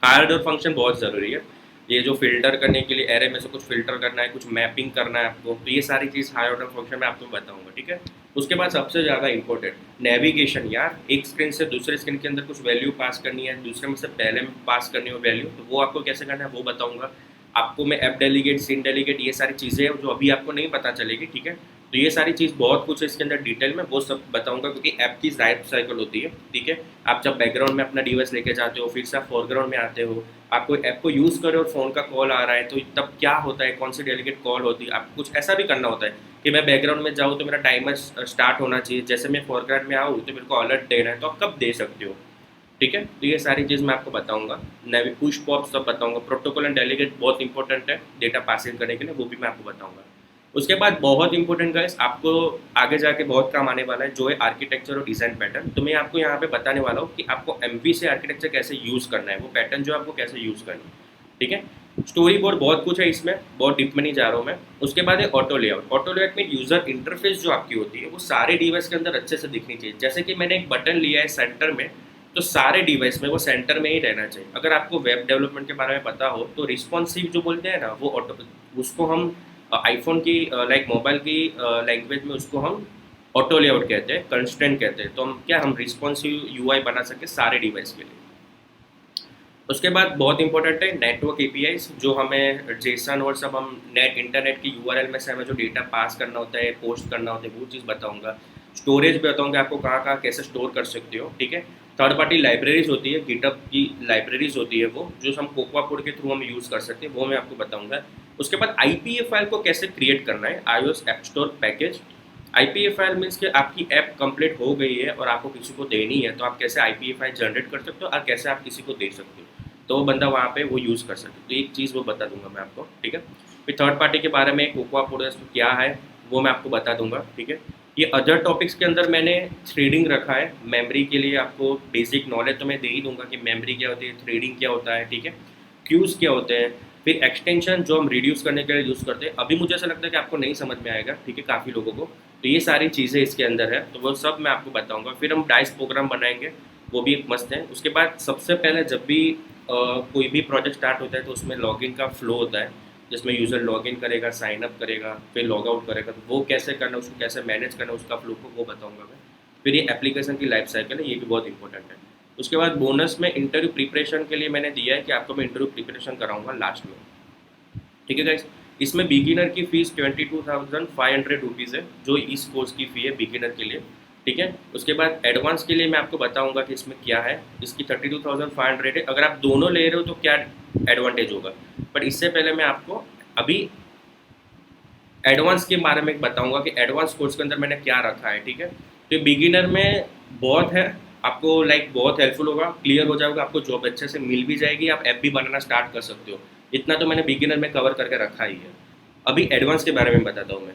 हायर ऑर्डर फंक्शन बहुत ज़रूरी है। ये जो फिल्टर करने के लिए एरे में से कुछ फिल्टर करना है, कुछ मैपिंग करना है आपको, तो ये सारी चीज़ हायर ऑर्डर फंक्शन में आपको बताऊंगा, ठीक है। उसके बाद सबसे ज़्यादा इंपॉर्टेंट नेविगेशन यार, एक स्क्रीन से दूसरे स्क्रीन के अंदर कुछ वैल्यू पास करनी है, दूसरे में से पहले में पास करनी हो वैल्यू, तो वो आपको कैसे करना है वो बताऊंगा आपको। मैं ऐप डेलीगेट, सीन डेलीगेट, ये सारी चीज़ें हैं जो अभी आपको नहीं पता चलेगी, ठीक है। तो ये सारी चीज़ बहुत कुछ है इसके अंदर डिटेल में, वो सब बताऊंगा क्योंकि ऐप की लाइफ साइकिल होती है, ठीक है। आप जब बैकग्राउंड में अपना डिवाइस लेके जाते हो, फिर से आप फोरग्राउंड में आते हो, आप कोई ऐप को यूज़ करो और फ़ोन का कॉल आ रहा है, तो तब क्या होता है, कौन सी डेलीगेट कॉल होती है, आपको कुछ ऐसा भी करना होता है कि मैं बैकग्राउंड में जाऊँ तो मेरा टाइमर स्टार्ट होना चाहिए, जैसे मैं फोरग्राउंड में आऊँ तो मेरे को अलर्ट देना है, तो आप कब दे सकते हो, ठीक है। तो ये सारी चीज़ मैं आपको बताऊंगा, नेवी पुश पॉप सब बताऊंगा। प्रोटोकॉल एंड डेलीगेट बहुत इंपॉर्टेंट है डेटा पासिंग करने के लिए, वो भी मैं आपको बताऊंगा। उसके बाद बहुत इंपॉर्टेंट गाइस, आपको आगे जाके बहुत काम आने वाला है, जो है आर्किटेक्चर और डिज़ाइन पैटर्न। तो मैं आपको यहाँ पे बताने वाला हूँ कि आपको एमवी से आर्किटेक्चर कैसे यूज़ करना है, वो पैटर्न जो आपको कैसे यूज़ करना है, ठीक है। स्टोरी बोर्ड बहुत कुछ है इसमें, बहुत डीप में नहीं जा रहा हूँ मैं। उसके बाद है ऑटो लेआउट। ऑटो लेआउट में यूज़र इंटरफेस जो आपकी होती है वो सारे डिवाइस के अंदर अच्छे से दिखनी चाहिए। जैसे कि मैंने एक बटन लिया है सेंटर में, तो सारे डिवाइस में वो सेंटर में ही रहना चाहिए। अगर आपको वेब डेवलपमेंट के बारे में पता हो तो रिस्पॉन्सिव जो बोलते हैं ना, वो ऑटो, उसको हम आईफोन की मोबाइल की लैंग्वेज में उसको हम ऑटो लेआउट कहते हैं, कंस्ट्रेंट कहते हैं। तो हम रिस्पॉन्सिव यूआई बना सके सारे डिवाइस के लिए। उसके बाद बहुत इंपॉर्टेंट है नेटवर्क एपीआईज, जो हमें जेसन और सब हम नेट इंटरनेट की यूआरएल में से हमें जो डेटा पास करना होता है, पोस्ट करना होता है, वो चीज़ बताऊंगा। स्टोरेज भी बताऊंगा आपको कहाँ कहाँ कैसे स्टोर कर सकते हो, ठीक है। थर्ड पार्टी लाइब्रेरीज होती है, गिटअप की लाइब्रेरीज होती है वो, जो हम कोकोआ कोड के थ्रू हम यूज़ कर सकते हैं, वो मैं आपको बताऊंगा। उसके बाद आईपीए फाइल को कैसे क्रिएट करना है, iOS app store package. IPA file means कि आपकी ऐप कंप्लीट हो गई है और आपको किसी को देनी है, तो आप कैसे आईपीए फाइल जनरेट कर सकते हो और कैसे आप किसी को दे सकते हो, तो वो बंदा वहाँ पे वो यूज़ कर सके। तो एक चीज़ वो बता दूंगा मैं आपको, ठीक है। फिर थर्ड पार्टी के बारे में कोकोआ प्रोडक्ट्स क्या है, वो मैं आपको बता दूंगा, ठीक है। ये अदर टॉपिक्स के अंदर मैंने थ्रेडिंग रखा है, मेमोरी के लिए आपको बेसिक नॉलेज तो मैं दे ही दूंगा कि मेमोरी क्या होती है, थ्रेडिंग क्या होता है, ठीक है, क्यूज़ क्या होते हैं, फिर एक्सटेंशन जो हम रिड्यूस करने के लिए यूज़ करते हैं। अभी मुझे ऐसा लगता है कि आपको नहीं समझ में आएगा, ठीक है, काफ़ी लोगों को। तो ये सारी चीज़ें इसके अंदर है, तो वो सब मैं आपको बताऊंगा। फिर हम डाइस प्रोग्राम बनाएंगे, वो भी एक मस्त है। उसके बाद सबसे पहले जब भी कोई भी प्रोजेक्ट स्टार्ट होता है तो उसमें लॉगिन का फ्लो होता है, जिसमें यूज़र लॉगिन करेगा, साइन अप करेगा, फिर लॉग आउट करेगा। तो वो कैसे करना है, उसको कैसे मैनेज करना है, उसका फ्लो को वो बताऊंगा मैं। फिर ये एप्लीकेशन की लाइफ साइकिल है, ये भी बहुत इंपॉर्टेंट है। उसके बाद बोनस में इंटरव्यू प्रिपरेशन के लिए मैंने दिया है कि आपको मैं इंटरव्यू प्रिपरेशन कराऊंगा लास्ट में, ठीक है गाइस। इसमें बिगिनर की फ़ीस 22,500 रुपीज़ है, जो इस कोर्स की फ़ी है बिगिनर के लिए, ठीक है। उसके बाद एडवांस के लिए मैं आपको बताऊंगा कि इसमें क्या है। इसकी 32,500 है। अगर आप दोनों ले रहे हो तो क्या एडवांटेज होगा, बट इससे पहले मैं आपको अभी एडवांस के बारे में बताऊंगा कि एडवांस कोर्स के अंदर मैंने क्या रखा है, ठीक है। तो बिगिनर में बहुत है, आपको लाइक बहुत हेल्पफुल होगा, क्लियर हो जाएगा, आपको जॉब अच्छे से मिल भी जाएगी, आप ऐप भी बनाना स्टार्ट कर सकते हो। इतना तो मैंने बिगिनर में कवर करके रखा ही है। अभी एडवांस के बारे में बताता हूँ मैं।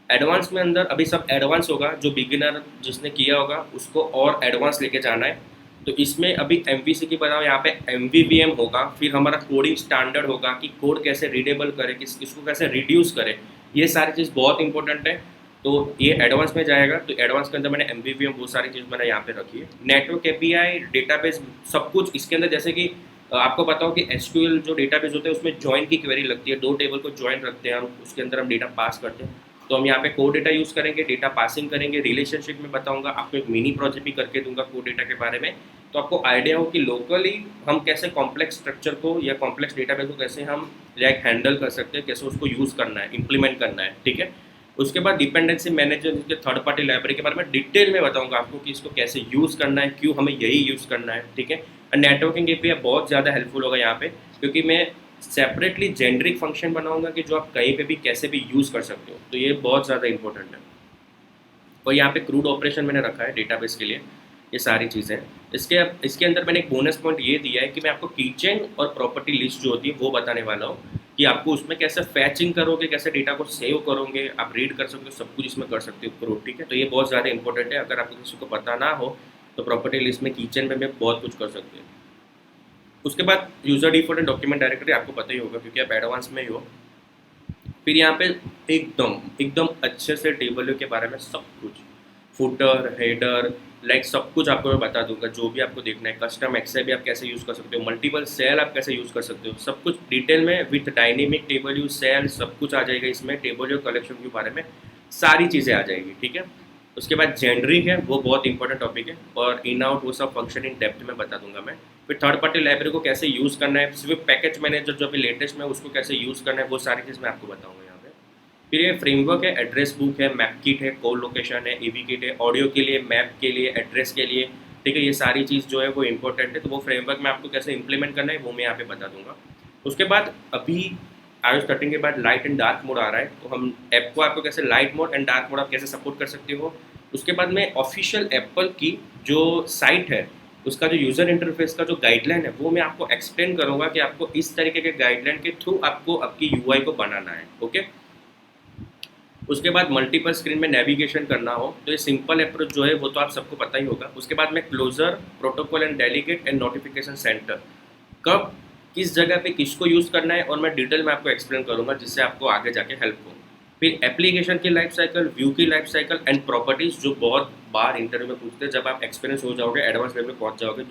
एडवांस में अंदर अभी सब एडवांस होगा, जो बिगिनर जिसने किया होगा उसको और एडवांस लेके जाना है। तो इसमें अभी एम की बताओ, यहाँ पे एम होगा, फिर हमारा कोडिंग स्टैंडर्ड होगा कि कोड कैसे रीडेबल करे, इसको कैसे रिड्यूस करे, ये सारी चीज़ बहुत इंपॉर्टेंट है। तो ये एडवांस में जाएगा। तो एडवांस के अंदर मैंने एम वो सारी चीज़ मैंने यहाँ पे रखी है। नेटवर्क एपीआई, डेटाबेस, सब कुछ इसके अंदर। जैसे कि आपको पता हो कि एसक्यूएल जो डेटाबेस होते हैं उसमें जॉइन की क्वेरी लगती है, दो टेबल को जॉइन रखते हैं हम, उसके अंदर हम डेटा पास करते हैं। तो हम यहाँ पे कोड डेटा यूज़ करेंगे, डेटा पासिंग करेंगे। रिलेशनशिप में बताऊंगा आपको, एक मिनी प्रोजेक्ट भी करके दूंगा कोड डेटा के बारे में, तो आपको आइडिया हो कि लोकली हम कैसे कॉम्प्लेक्स स्ट्रक्चर को या कॉम्प्लेक्स डेटाबेस को कैसे हम लाइक हैंडल कर सकते हैं, कैसे उसको यूज़ करना है, इंप्लीमेंट करना है, ठीक है। उसके बाद डिपेंडेंसी मैनेजर, जिसके थर्ड पार्टी लाइब्रेरी के बारे में डिटेल में बताऊंगा आपको कि इसको कैसे यूज़ करना है, क्यों हमें यही यूज़ करना है, ठीक है। और नेटवर्किंग एपीआई बहुत ज़्यादा हेल्पफुल होगा यहाँ पे, क्योंकि मैं सेपरेटली जेनरिक फंक्शन बनाऊंगा कि जो आप कहीं पे भी कैसे भी यूज़ कर सकते हो। तो ये बहुत ज़्यादा इंपॉर्टेंट है। और यहाँ पे क्रूड ऑपरेशन मैंने रखा है डेटाबेस के लिए, ये सारी चीज़ें। इसके अंदर मैंने एक बोनस पॉइंट ये दिया है कि मैं आपको कीचेन और प्रॉपर्टी लिस्ट जो होती है वो बताने वाला हूँ, कि आपको उसमें कैसे फैचिंग करोगे, कैसे डेटा को सेव करोगे, आप रीड कर सकते हो, सब कुछ इसमें कर सकते हो क्रूड, ठीक है। तो ये बहुत ज़्यादा इंपॉर्टेंट है। अगर आपको किसी को पता ना हो तो प्रॉपर्टी लिस्ट में, कीचेन में मैं बहुत कुछ कर सकते हैं। उसके बाद user default and document directory आपको पता ही होगा, क्योंकि आप एडवांस में ही हो। फिर यहाँ पे एकदम एकदम अच्छे से टेबल के बारे में सब कुछ, फुटर, हेडर, लाइक सब कुछ आपको मैं बता दूंगा, जो भी आपको देखना है। कस्टम एक्सेल भी आप कैसे यूज़ कर सकते हो, मल्टीपल सेल आप कैसे यूज़ कर सकते हो, सब कुछ डिटेल में with dynamic table use cell सब कुछ आ जाएगा इसमें। टेबल यूज कलेक्शन के बारे में सारी चीज़ें आ जाएगी, ठीक है। उसके बाद जेनरिक है, वो बहुत इंपॉर्टेंट टॉपिक है, और इन आउट वो सब फंक्शन इन डेप्थ में बता दूंगा मैं। फिर थर्ड पार्टी लाइब्रेरी को कैसे यूज़ करना है, सिर्फ पैकेज मैनेजर जो अभी लेटेस्ट में उसको कैसे यूज़ करना है, वो सारी चीज़ मैं आपको बताऊंगा यहाँ पे। फिर ये फ्रेमवर्क है, एड्रेस बुक है, मैप किट है, कोल लोकेशन है, ईवी किट है, ऑडियो के लिए, मैप के लिए, एड्रेस के लिए, ठीक है। ये सारी चीज़ जो है वो इंपॉर्टेंट है। तो वो फ्रेमवर्क में आपको कैसे इंप्लीमेंट करना है वो मैं यहाँ पे बता दूंगा। उसके बाद अभी iOS 13 के बाद लाइट एंड डार्क मोड आ रहा है, तो हम ऐप को आपको कैसे light mode and dark mode आप कैसे सपोर्ट कर सकते हो। उसके बाद में ऑफिशियल एप्पल की जो साइट है उसका जो यूज़र इंटरफेस का जो गाइडलाइन है वो मैं आपको एक्सप्लेन करूँगा कि आपको इस तरीके के गाइडलाइन के थ्रू आपको आपकी यूआई को बनाना है, ओके। उसके बाद मल्टीपल स्क्रीन में नेविगेशन करना हो तो ये सिंपल अप्रोच जो है वो तो आप सबको पता ही होगा। उसके बाद में closure, protocol and delegate and notification centre, कब किस जगह पे किसको यूज़ करना है, और मैं डिटेल में आपको एक्सप्लेन करूँगा, जिससे आपको आगे जाके हेल्प हो। फिर एप्लीकेशन की लाइफ साइकिल, व्यू की लाइफ साइकिल एंड प्रॉपर्टीज़, जो बहुत बार इंटरव्यू में पूछते हैं। जब आप एक्सपीरियंस हो जाओगे, एडवांस लेवल में पहुँच जाओगे,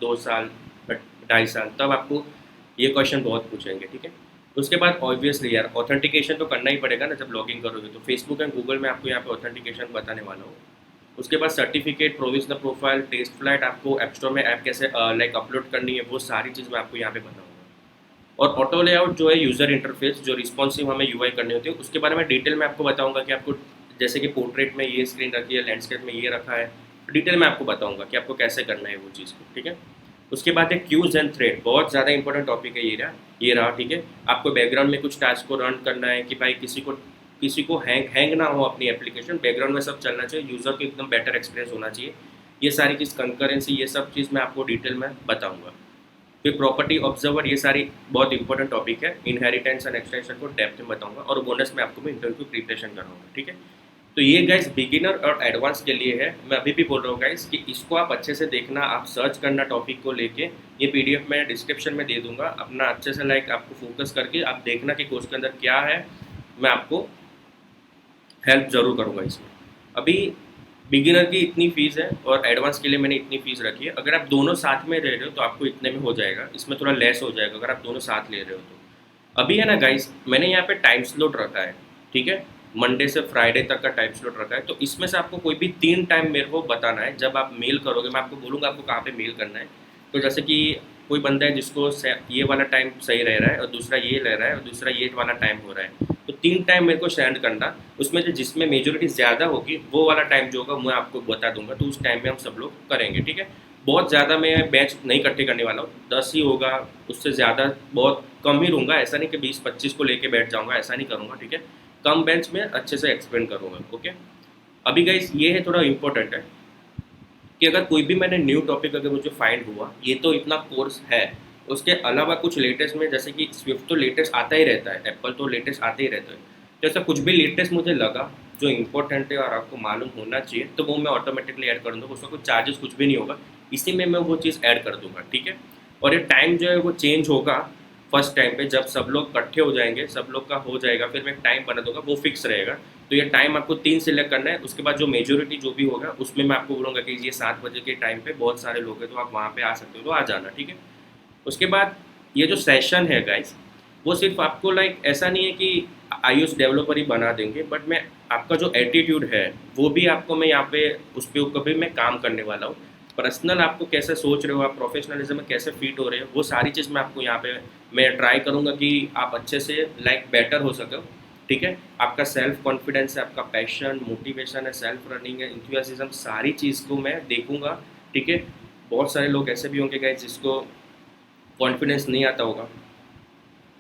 दो साल 2.5 साल, तब आपको ये क्वेश्चन बहुत पूछेंगे, ठीक है। उसके बाद ऑब्वियसली यार ऑथेंटिकेशन तो करना ही पड़ेगा ना, जब लॉगिन करोगे तो फेसबुक एंड गूगल में आपको यहाँ पे ऑथेंटिकेशन बताने वाला हूँ। उसके बाद certificate, provisional profile, test flight, आपको ऐप स्टोर में ऐप कैसे लाइक अपलोड करनी है, वो सारी चीज़ मैं आपको यहाँ पे बताऊँगा। और ऑटो लेआउट जो है यूज़र इंटरफेस, जो रिस्पॉन्सिव हमें यूआई करनी होती है, उसके बारे में डिटेल में आपको बताऊँगा कि आपको जैसे कि पोर्ट्रेट में ये स्क्रीन रखी है, लैंडस्केप में ये रखा है, डिटेल में आपको बताऊँगा कि आपको कैसे करना है वो चीज़ को, ठीक है। उसके बाद है क्यूज एंड थ्रेड, बहुत ज़्यादा इंपॉर्टेंट टॉपिक है ये रहा, ठीक है। आपको बैकग्राउंड में कुछ टास्क को रन करना है कि भाई किसी को हैंग ना हो अपनी एप्लीकेशन, बैकग्राउंड में सब चलना चाहिए, यूज़र को एकदम बेटर एक्सपीरियंस होना चाहिए। ये सारी चीज़, कंकरेंसी, ये सब चीज़ मैं आपको डिटेल में बताऊँगा। फिर प्रॉपर्टी ऑब्जर्वर, ये सारी बहुत इंपॉर्टेंट टॉपिक है। इनहेरिटेंस एंड एक्सटेंशन को डेप्थ में बताऊंगा और बोनस में आपको मैं इंटरव्यू की प्रिपरेशन कराऊंगा, ठीक है। तो ये गाइस बिगिनर और एडवांस के लिए है। मैं अभी भी बोल रहा हूँ गाइस कि इसको आप अच्छे से देखना, आप सर्च करना टॉपिक को लेके। ये पीडीएफ मैं डिस्क्रिप्शन में दे दूंगा, अपना अच्छे से आपको फोकस करके आप देखना कि कोर्स के अंदर क्या है। मैं आपको हेल्प ज़रूर करूँगा इसमें। अभी बिगिनर की इतनी फ़ीस है और एडवांस के लिए मैंने इतनी फ़ीस रखी है। अगर आप दोनों साथ में रह रहे हो तो आपको इतने में हो जाएगा, इसमें थोड़ा लेस हो जाएगा अगर आप दोनों साथ ले रहे हो तो। अभी है ना गाइस, मैंने यहाँ पे टाइम स्लॉट रखा है, ठीक है। मंडे से फ्राइडे तक का टाइम स्लॉट रखा है। तो इसमें से आपको कोई भी 3 टाइम मेरे को बताना है। जब आप मेल करोगे, मैं आपको बोलूँगा आपको कहाँ पे मेल करना है। तो जैसे कि कोई बंदा है जिसको ये वाला टाइम सही रह रहा है और दूसरा ये ले रहा है और दूसरा ये वाला टाइम हो रहा है, तो 3 टाइम मेरे को सेंड करना। उसमें जो जिसमें मेजोरिटी ज़्यादा होगी वो वाला टाइम जो होगा मैं आपको बता दूंगा, तो उस टाइम में हम सब लोग करेंगे, ठीक है। बहुत ज़्यादा मैं बैच नहीं इकट्ठे करने वाला हूँ, 10 ही होगा, उससे ज़्यादा बहुत कम ही रहूँगा। ऐसा नहीं कि 20-25 को लेके बैठ जाऊँगा, ऐसा नहीं करूँगा, ठीक है। कम बेंच में अच्छे से एक्सप्लेन करूँगा, ओके। अभी गाइस ये है थोड़ा इंपॉर्टेंट है कि अगर कोई भी मैंने न्यू टॉपिक अगर मुझे फाइंड हुआ, ये तो इतना कोर्स है, उसके अलावा कुछ लेटेस्ट में, जैसे कि स्विफ्ट तो लेटेस्ट आता ही रहता है, एप्पल तो लेटेस्ट आते ही रहता है, तो ऐसा कुछ भी लेटेस्ट मुझे लगा जो इंपॉर्टेंट है और आपको मालूम होना चाहिए, तो वो मैं ऑटोमेटिकली ऐड कर दूँगा। उसका कुछ चार्जेस कुछ भी नहीं होगा, इसी में मैं वो चीज़ ऐड कर दूँगा, ठीक है। और ये टाइम जो है वो चेंज होगा फर्स्ट टाइम पे, जब सब लोग इकट्ठे हो जाएंगे, सब लोग का हो जाएगा, फिर मैं एक टाइम बना दूंगा, वो फिक्स रहेगा। तो ये टाइम आपको 3 सिलेक्ट करना है। उसके बाद जो मेजोरिटी जो भी होगा उसमें मैं आपको बोलूँगा कि ये 7 बजे के टाइम पे बहुत सारे लोग हैं, तो आप वहाँ पे आ सकते हो, तो आ जाना, ठीक है। उसके बाद ये जो सेशन है गाइस, वो सिर्फ आपको ऐसा नहीं है कि iOS डेवलपर ही बना देंगे, बट मैं आपका जो एटीट्यूड है वो भी आपको मैं यहाँ पे उस पर ऊपर भी मैं काम करने वाला हूँ। पर्सनल आपको कैसे सोच रहे हो, आप प्रोफेशनलिज्म में कैसे फिट हो रहे हो, वो सारी चीज़ मैं आपको यहाँ पे मैं ट्राई करूँगा कि आप अच्छे से बेटर हो सको, ठीक है। आपका सेल्फ कॉन्फिडेंस है, आपका पैशन, मोटिवेशन है, सेल्फ रनिंग है, इंथुसियाज्म, सारी चीज़ को मैं देखूंगा, ठीक है। बहुत सारे लोग ऐसे भी होंगे गाइस जिसको कॉन्फिडेंस नहीं आता होगा,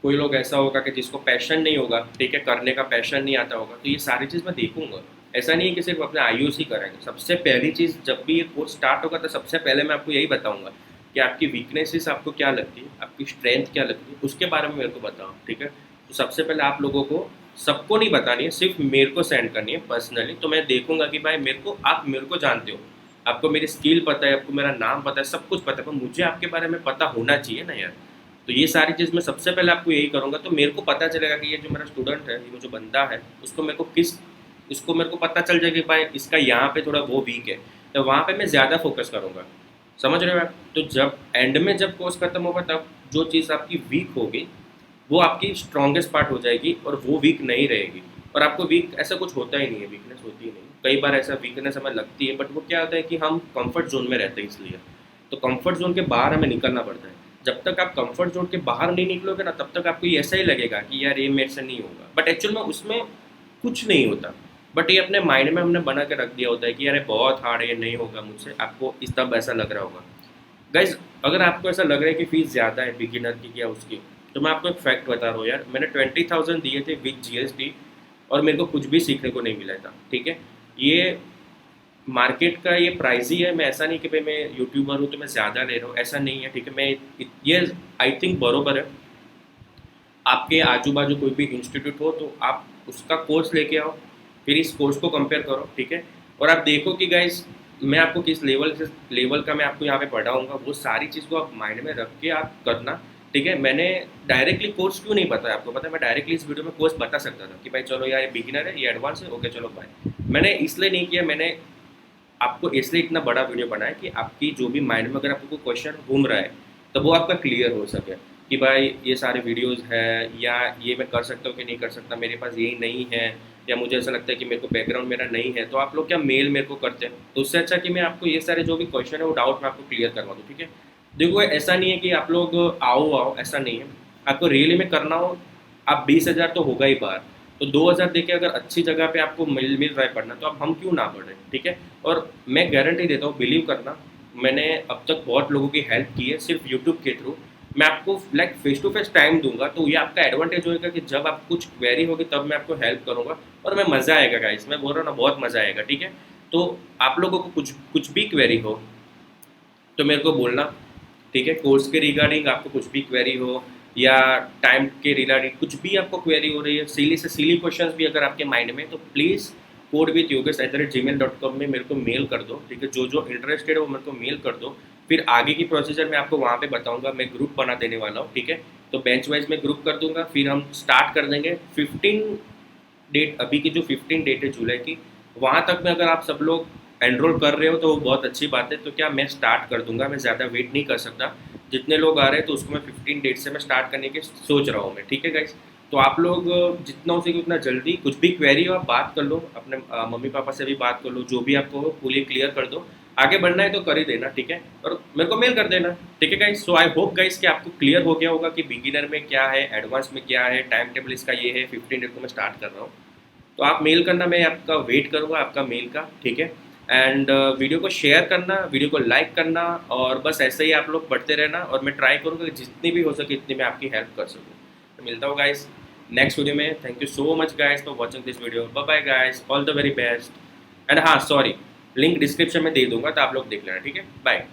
कोई लोग ऐसा होगा कि जिसको पैशन नहीं होगा, ठीक है, करने का पैशन नहीं आता होगा, तो ये सारी चीज़ मैं देखूंगा। ऐसा नहीं है कि सिर्फ अपने आयुष ही करेंगे। सबसे पहली चीज़, जब भी ये कोर्स स्टार्ट होगा तो सबसे पहले मैं आपको यही बताऊंगा कि आपकी वीकनेसेस आपको क्या लगती है, आपकी स्ट्रेंथ क्या लगती है, उसके बारे में मेरे को बताओ, ठीक है। तो सबसे पहले आप लोगों को सबको नहीं बतानी है, सिर्फ मेरे को सेंड करनी है पर्सनली। तो मैं देखूंगा कि भाई मेरे को, आप मेरे को जानते हो, आपको मेरी स्किल पता है, आपको मेरा नाम पता है, सब कुछ पता है, पर मुझे आपके बारे में पता होना चाहिए ना यार। तो ये सारी चीज़ मैं सबसे पहले आपको यही करूँगा, तो मेरे को पता चलेगा कि ये जो मेरा स्टूडेंट है, ये जो बंदा है, उसको मेरे को इसको मेरे को पता चल जाएगा कि भाई इसका यहाँ पे थोड़ा वो वीक है, तो वहाँ पे मैं ज़्यादा फोकस करूँगा। समझ रहे हो आप? तो जब एंड में जब कोर्स खत्म होगा, तब जो चीज़ आपकी वीक होगी वो आपकी स्ट्रॉन्गेस्ट पार्ट हो जाएगी और वो वीक नहीं रहेगी। और आपको वीक ऐसा कुछ होता ही नहीं है, वीकनेस होती ही नहीं। कई बार ऐसा वीकनेस हमें लगती है, बट वो क्या होता है कि हम कंफर्ट जोन में रहते हैं, इसलिए। तो कंफर्ट जोन के बाहर हमें निकलना पड़ता है। जब तक आप कंफर्ट जोन के बाहर नहीं निकलोगे ना, तब तक आपको ये ऐसा ही लगेगा कि यार ये मेरे से नहीं होगा, बट एक्चुअल में उसमें कुछ नहीं होता। बट ये अपने माइंड में हमने बना के रख दिया होता है कि यार ये बहुत हार्ड है, ये नहीं होगा मुझसे। आपको इस तब ऐसा लग रहा होगा गाइज। अगर आपको ऐसा लग रहा है कि फ़ीस ज़्यादा है बिगिनर की या उसकी, तो मैं आपको एक फैक्ट बता रहा हूँ यार, मैंने 20,000 दिए थे विद GST और मेरे को कुछ भी सीखने को नहीं मिला था, ठीक है। ये मार्केट का ये प्राइस ही है। मैं ऐसा नहीं कि भाई मैं यूट्यूबर हूँ तो मैं ज़्यादा ले रहा हूँ, ऐसा नहीं है, ठीक है। मैं ये आई थिंक बरोबर है। आपके आजू बाजू कोई भी इंस्टीट्यूट हो तो आप उसका कोर्स लेके आओ, फिर इस कोर्स को कंपेयर करो, ठीक है। और आप देखो कि गाइस मैं आपको किस लेवल का मैं आपको यहाँ पे पढ़ाऊँगा, वो सारी चीज़ को आप माइंड में रख के आप करना, ठीक है। मैंने डायरेक्टली कोर्स क्यों नहीं बताया आपको, पता है मैं डायरेक्टली इस वीडियो में कोर्स बता सकता था कि भाई चलो यार ये बिगिनर है, ये एडवांस है, ओके चलो बाय। मैंने इसलिए नहीं किया, मैंने आपको इसलिए इतना बड़ा वीडियो बनाया कि आपकी जो भी माइंड में अगर आपको कोई क्वेश्चन घूम रहा है तो वो आपका क्लियर हो सके कि भाई ये सारे वीडियोस है, या ये मैं कर सकता हूँ कि नहीं कर सकता, मेरे पास यही नहीं है, या मुझे ऐसा लगता है कि मेरे को बैकग्राउंड मेरा नहीं है। तो आप लोग क्या मेल मेरे को करते हैं, तो उससे अच्छा कि मैं आपको ये सारे जो भी क्वेश्चन है वो डाउट मैं आपको क्लियर करवा दूँ, ठीक है। देखो ऐसा नहीं है कि आप लोग आओ, ऐसा नहीं है। आपको रियली में करना हो, आप 20,000 तो होगा ही बाहर, तो 2,000 देके अगर अच्छी जगह पे आपको मिल रहा है पढ़ना, तो आप हम क्यों ना पढ़ें, ठीक है। और मैं गारंटी देता हूँ, बिलीव करना, मैंने अब तक बहुत लोगों की हेल्प की है सिर्फ यूट्यूब के थ्रू। मैं आपको फेस टू फेस टाइम दूंगा, तो ये आपका एडवांटेज होगा कि जब आप कुछ क्वेरी होगी तब मैं आपको हेल्प करूंगा, और मैं मज़ा आएगा गाइस, मैं बोल रहा हूँ ना, बहुत मज़ा आएगा, ठीक है। तो आप लोगों को कुछ कुछ भी क्वेरी हो तो मेरे को बोलना, ठीक है। कोर्स के रिगार्डिंग आपको कुछ भी क्वेरी हो या टाइम के रिगार्डिंग कुछ भी आपको क्वेरी हो रही है, सिली से सिली क्वेश्चंस भी अगर आपके माइंड में, तो प्लीज़ codeWithYogesh@gmail.com में मेरे को मेल कर दो, ठीक है। जो जो इंटरेस्टेड है वो मेरे को मेल कर दो, फिर आगे की प्रोसीजर मैं आपको वहाँ पे बताऊँगा। मैं ग्रुप बना देने वाला हूँ, ठीक है। तो बेंच वाइज में ग्रुप कर दूंगा, फिर हम स्टार्ट कर देंगे 15 डेट, अभी की जो 15 डेट है जुलाई की, वहाँ तक में अगर आप सब लोग एनरोल कर रहे हो तो वो बहुत अच्छी बात है। तो क्या मैं स्टार्ट कर दूंगा, मैं ज़्यादा वेट नहीं कर सकता। जितने लोग आ रहे हैं तो उसको मैं 15 डेट से मैं स्टार्ट करने की सोच रहा हूँ मैं, ठीक है गाइस। तो आप लोग जितना हो सके उतना जल्दी, कुछ भी क्वेरी हो आप बात कर लो, अपने मम्मी पापा से भी बात कर लो, जो भी आपको हो पूरी क्लियर कर दो। आगे बढ़ना है तो कर ही देना, ठीक है। और मेरे को मेल कर देना, ठीक है गाइस। सो आई होप गाइस कि आपको क्लियर हो गया होगा कि बिगिनर में क्या है, एडवांस में क्या है, टाइम टेबल इसका ये है, 15 डेट को मैं स्टार्ट कर रहा हूँ। तो आप मेल करना, मैं आपका वेट करूँगा आपका मेल का, ठीक है। एंड वीडियो को शेयर करना, वीडियो को लाइक करना, और बस ऐसे ही आप लोग पढ़ते रहना, और मैं ट्राई करूँगा कि जितनी भी हो सके इतनी मैं आपकी हेल्प कर सकूँ। तो मिलता हूँ गाइस नेक्स्ट वीडियो में। Thank you so much guys for watching this video. Bye bye guys, all the very best. And हाँ सॉरी, लिंक डिस्क्रिप्शन में दे दूंगा तो आप लोग देख लेना, ठीक है। बाय।